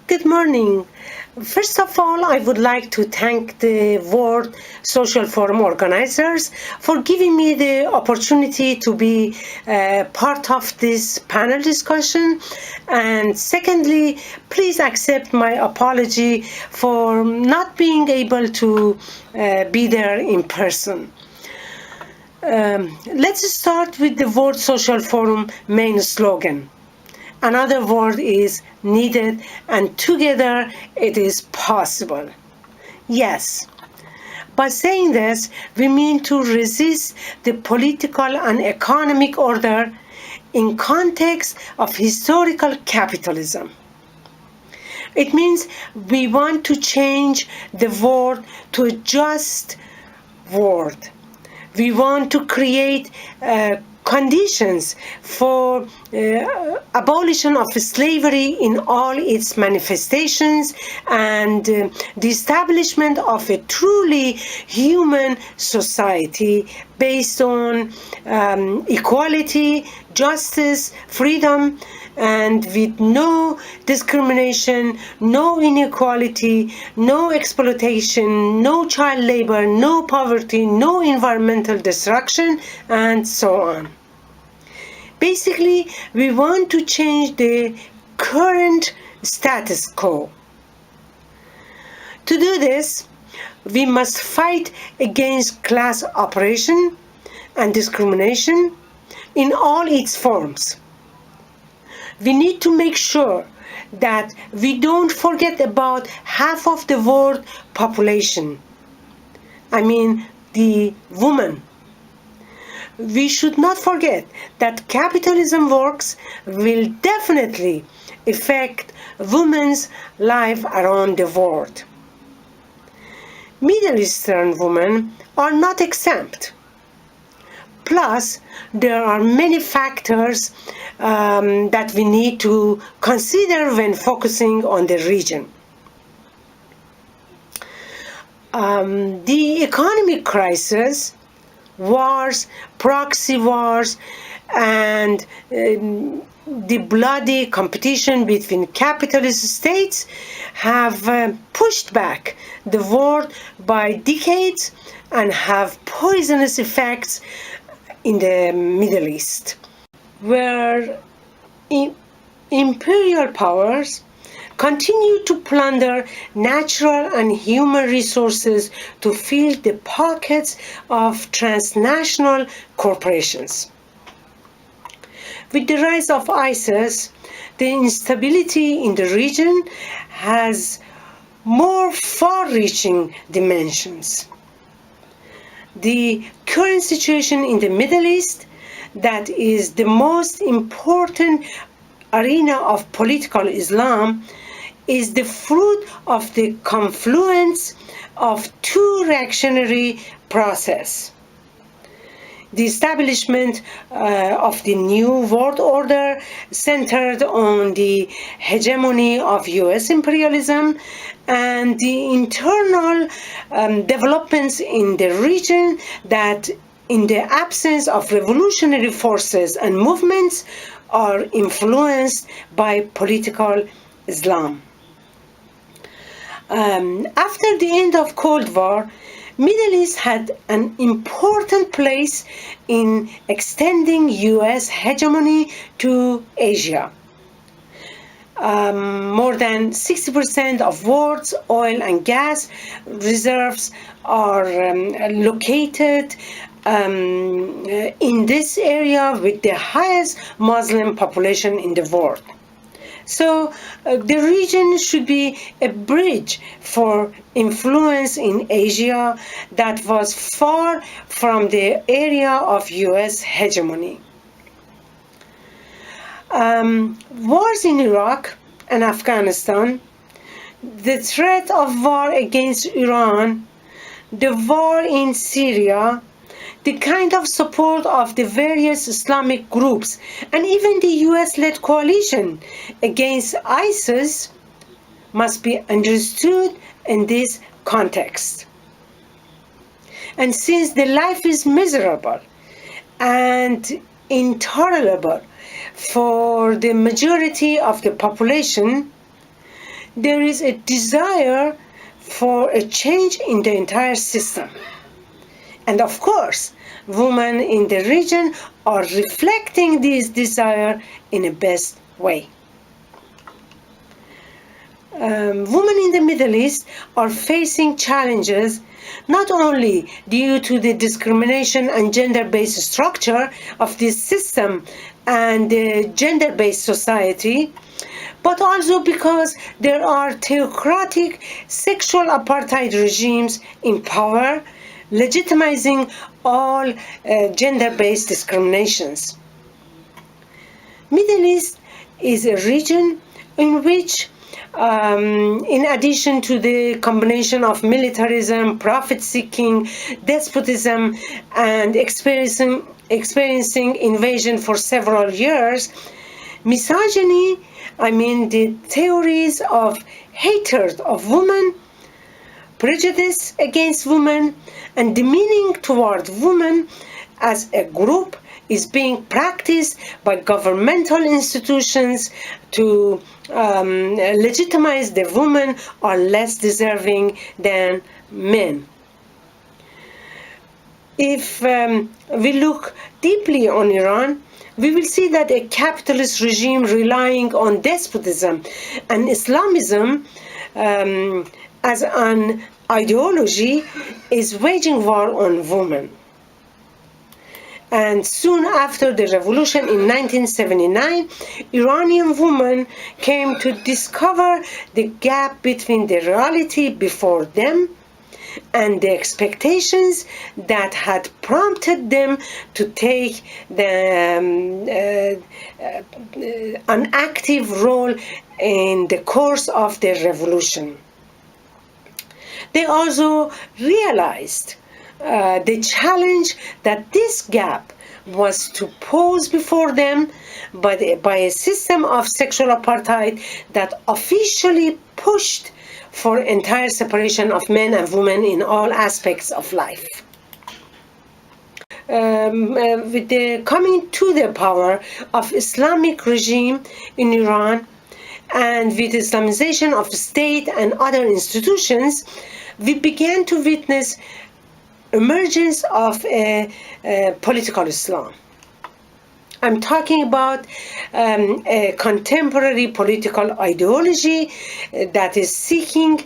Good morning. First of all, I would like to thank the World Social Forum organizers for giving me the opportunity to be part of this panel discussion. And secondly, please accept my apology for not being able to be there in person. Let's start with the World Social Forum main slogan. Another word is needed, and together it is possible. Yes, by saying this, we mean to resist the political and economic order in context of historical capitalism. It means we want to change the world to a just world. We want to create conditions for abolition of slavery in all its manifestations and the establishment of a truly human society based on equality, justice, freedom, and with no discrimination, no inequality, no exploitation, no child labor, no poverty, no environmental destruction, and so on. Basically, we want to change the current status quo. To do this, we must fight against class oppression and discrimination in all its forms. We need to make sure that we don't forget about half of the world population. I mean, the women. We should not forget that capitalism works will definitely affect women's life around the world. Middle Eastern women are not exempt. Plus, there are many factors that we need to consider when focusing on the region. The economic crisis, wars, proxy wars, and the bloody competition between capitalist states have pushed back the world by decades and have poisonous effects in the Middle East, where imperial powers continue to plunder natural and human resources to fill the pockets of transnational corporations. With the rise of ISIS, the instability in the region has more far-reaching dimensions. The current situation in the Middle East, that is the most important arena of political Islam, is the fruit of the confluence of two reactionary processes. The establishment of the new world order centered on the hegemony of US imperialism and the internal developments in the region that, in the absence of revolutionary forces and movements, are influenced by political Islam. After the end of Cold War, Middle East had an important place in extending US hegemony to Asia. More than 60% of world's oil and gas reserves are located in this area with the highest Muslim population in the world. So the region should be a bridge for influence in Asia that was far from the area of US hegemony. Wars in Iraq and Afghanistan, the threat of war against Iran, the war in Syria, the kind of support of the various Islamic groups, and even the US-led coalition against ISIS must be understood in this context. And since the life is miserable and intolerable for the majority of the population, there is a desire for a change in the entire system. And of course, women in the region are reflecting this desire in a best way. Women in the Middle East are facing challenges not only due to the discrimination and gender-based structure of this system and the gender-based society, but also because there are theocratic sexual apartheid regimes in power, legitimizing all gender-based discriminations. Middle East is a region in which in addition to the combination of militarism, profit-seeking, despotism, and experiencing invasion for several years, misogyny, the theories of hatred of women, prejudice against women, and demeaning toward women as a group is being practiced by governmental institutions to legitimize the women are less deserving than men. If we look deeply on Iran, we will see that a capitalist regime relying on despotism and Islamism as an ideology is waging war on women. And soon after the revolution in 1979, Iranian women came to discover the gap between the reality before them and the expectations that had prompted them to take an active role in the course of the revolution. They also realized the challenge that this gap was to pose before them by a system of sexual apartheid that officially pushed for entire separation of men and women in all aspects of life. With the coming to the power of Islamic regime in Iran and with Islamization of the state and other institutions, we began to witness emergence of a political Islam. I'm talking about a contemporary political ideology that is seeking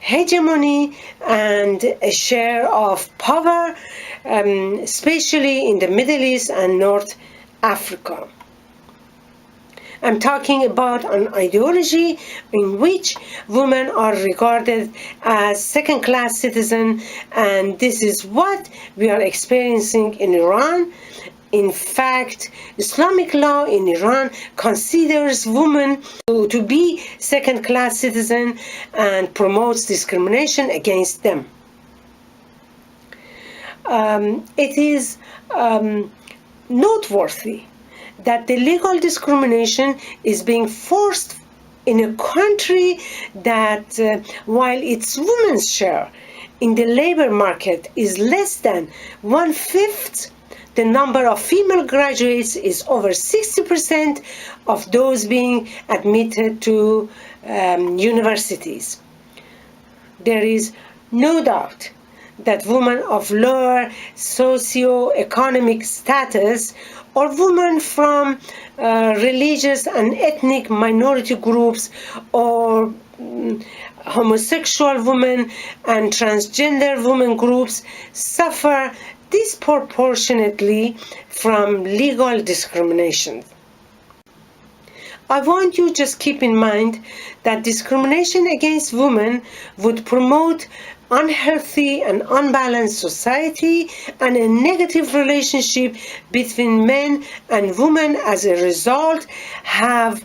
hegemony and a share of power, especially in the Middle East and North Africa. I'm talking about an ideology in which women are regarded as second-class citizens, and this is what we are experiencing in Iran. In fact, Islamic law in Iran considers women to be second-class citizens and promotes discrimination against them. It is noteworthy that the legal discrimination is being forced in a country that, while its women's share in the labor market is less than 1/5, the number of female graduates is over 60% of those being admitted to universities. There is no doubt that women of lower socio-economic status or women from religious and ethnic minority groups or homosexual women and transgender women groups suffer disproportionately from legal discrimination. I want you to just keep in mind that discrimination against women would promote unhealthy and unbalanced society and a negative relationship between men and women. As a result, have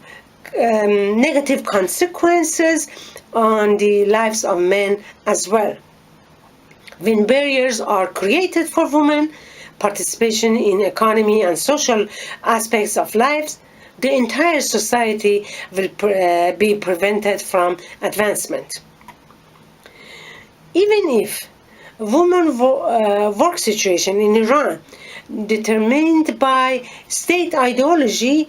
negative consequences on the lives of men as well. When barriers are created for women, participation in economy and social aspects of life, the entire society will be prevented from advancement. Even if women's work situation in Iran determined by state ideology,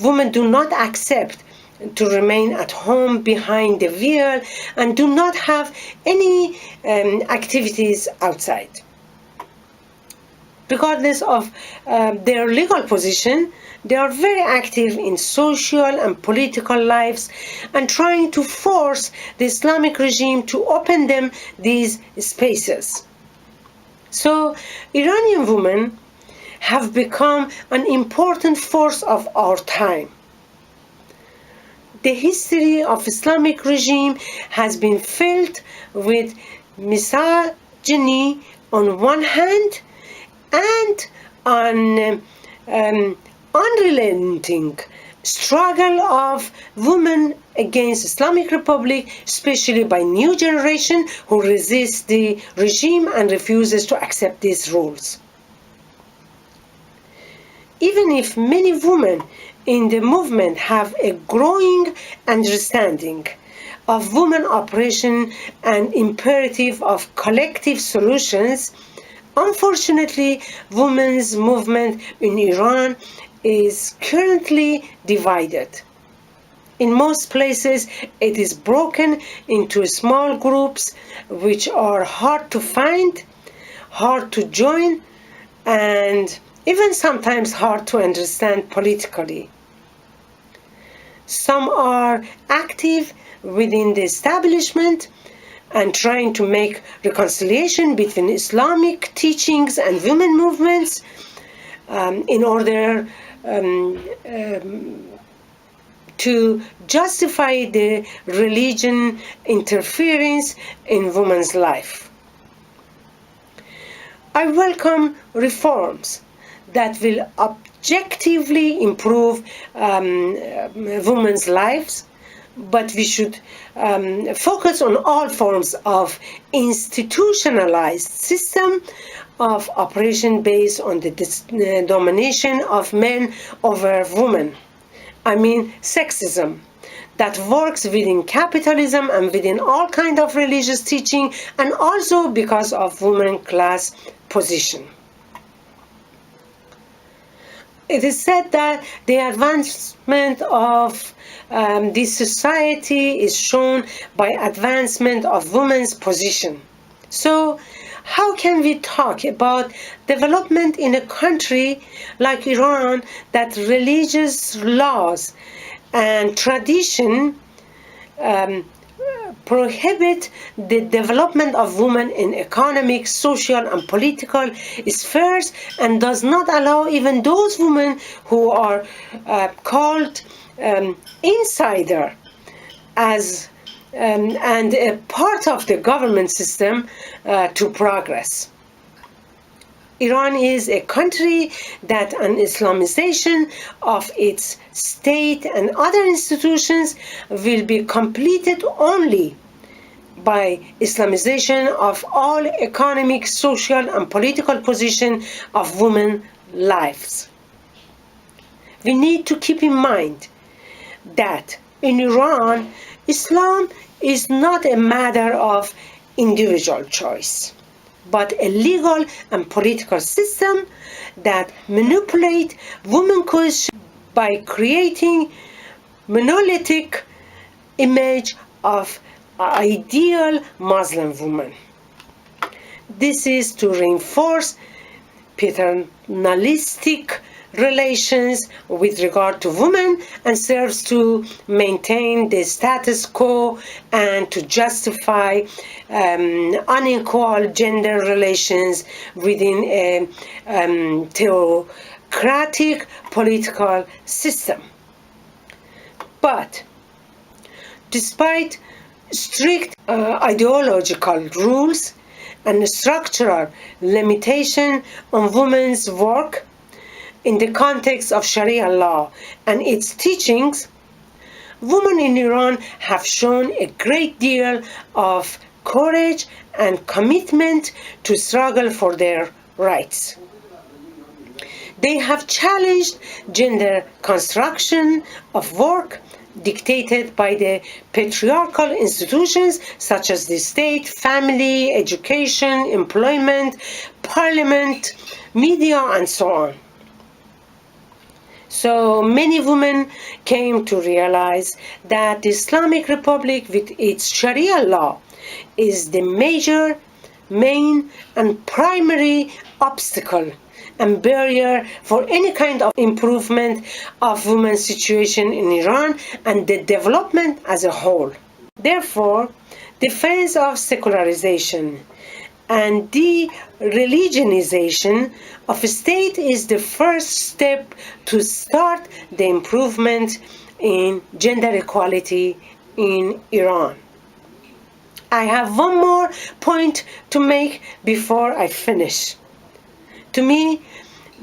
women do not accept to remain at home behind the veil and do not have any activities outside. Regardless of their legal position, they are very active in social and political lives and trying to force the Islamic regime to open them these spaces. So Iranian women have become an important force of our time. The history of Islamic regime has been filled with misogyny on one hand and an unrelenting struggle of women against Islamic Republic, especially by new generation who resist the regime and refuses to accept these rules. Even if many women in the movement have a growing understanding of women operation and imperative of collective solutions, unfortunately, women's movement in Iran is currently divided. In most places, it is broken into small groups which are hard to find, hard to join, and even sometimes hard to understand politically. Some are active within the establishment and trying to make reconciliation between Islamic teachings and women movements in order to justify the religion interference in women's life. I welcome reforms that will objectively improve women's lives, but we should focus on all forms of institutionalized system of operation based on the domination of men over women. I mean sexism that works within capitalism and within all kinds of religious teaching, and also because of women class position. It is said that the advancement of this society is shown by advancement of women's position. So how can we talk about development in a country like Iran that religious laws and tradition prohibit the development of women in economic, social, and political spheres, and does not allow even those women who are called insider as and a part of the government system to progress. Iran is a country that an Islamization of its state and other institutions will be completed only by Islamization of all economic, social, and political position of women's lives. We need to keep in mind that in Iran, Islam is not a matter of individual choice, but a legal and political system that manipulates womanhood by creating monolithic image of ideal Muslim woman. This is to reinforce paternalistic relations with regard to women and serves to maintain the status quo and to justify unequal gender relations within a theocratic political system. But despite strict ideological rules and structural limitation on women's work, in the context of Sharia law and its teachings, women in Iran have shown a great deal of courage and commitment to struggle for their rights. They have challenged gender construction of work dictated by the patriarchal institutions such as the state, family, education, employment, parliament, media, and so on. So many women came to realize that the Islamic Republic with its Sharia law is the major, main and primary obstacle and barrier for any kind of improvement of women's situation in Iran and the development as a whole. Therefore, the phase of secularization and de-religionization of a state is the first step to start the improvement in gender equality in Iran. I have one more point to make before I finish. To me,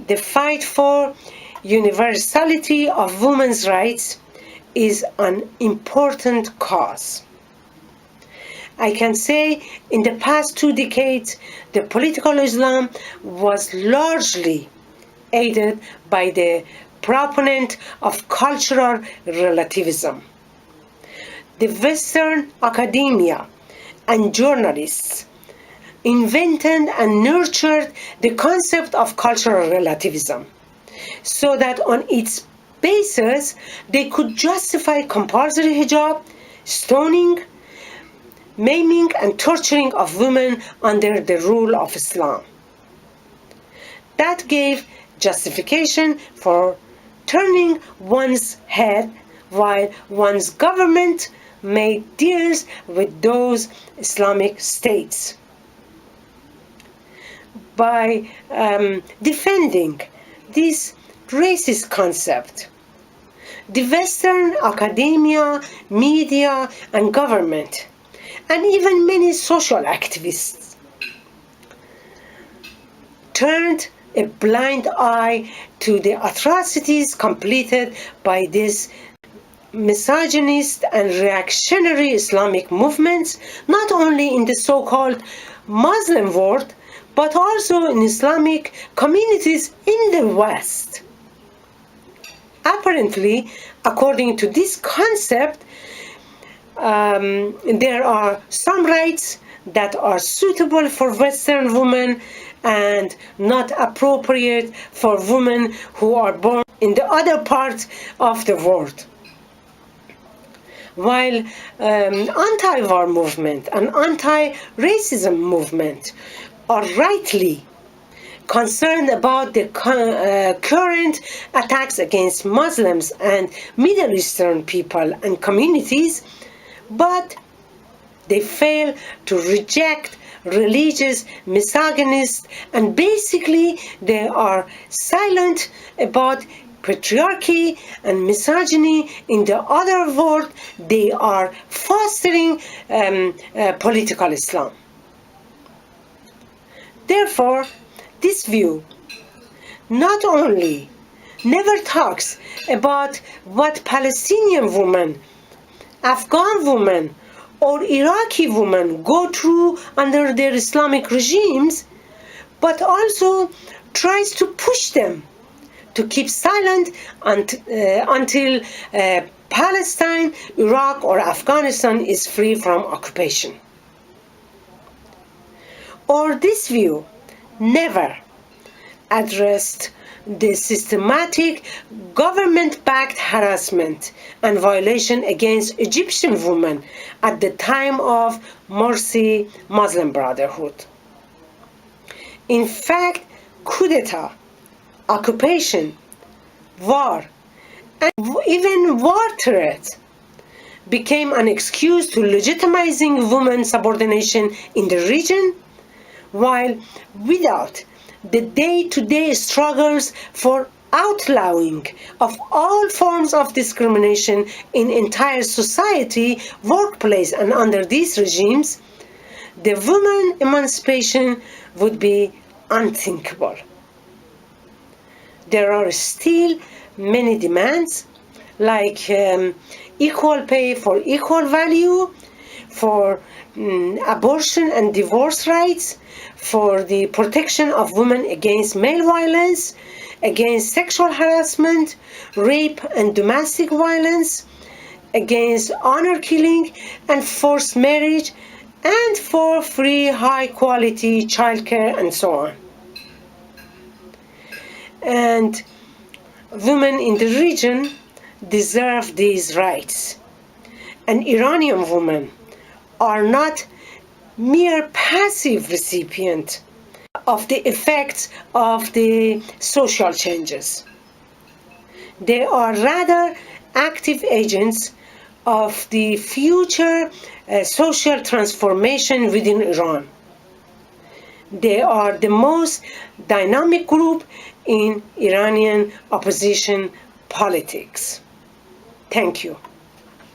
the fight for universality of women's rights is an important cause. I can say in the past 2 decades, the political Islam was largely aided by the proponent of cultural relativism. The Western academia and journalists invented and nurtured the concept of cultural relativism so that on its basis they could justify compulsory hijab, stoning, maiming and torturing of women under the rule of Islam. That gave justification for turning one's head while one's government made deals with those Islamic states. By defending this racist concept, the Western academia, media and government and even many social activists turned a blind eye to the atrocities completed by these misogynist and reactionary Islamic movements, not only in the so-called Muslim world, but also in Islamic communities in the West. Apparently, according to this concept, there are some rights that are suitable for Western women and not appropriate for women who are born in the other part of the world. While anti-war movement and anti-racism movement are rightly concerned about the current attacks against Muslims and Middle Eastern people and communities, but they fail to reject religious misogynists, and basically they are silent about patriarchy and misogyny in the other world. They are fostering political Islam. Therefore, this view not only never talks about what Palestinian women, Afghan women, or Iraqi women go through under their Islamic regimes, but also tries to push them to keep silent until Palestine, Iraq, or Afghanistan is free from occupation. Or this view never addressed the systematic government-backed harassment and violation against Egyptian women at the time of Morsi Muslim Brotherhood. In fact, coup d'etat, occupation, war, and even war threat became an excuse to legitimizing women's subordination in the region, while without the day-to-day struggles for outlawing of all forms of discrimination in entire society, workplace, and under these regimes, the women emancipation would be unthinkable. There are still many demands, like equal pay for equal value, for abortion and divorce rights, for the protection of women against male violence, against sexual harassment, rape and domestic violence, against honor killing and forced marriage, and for free high-quality childcare and so on. And women in the region deserve these rights. And Iranian women are not mere passive recipients of the effects of the social changes. They are rather active agents of the future social transformation within Iran. They are the most dynamic group in Iranian opposition politics. Thank you.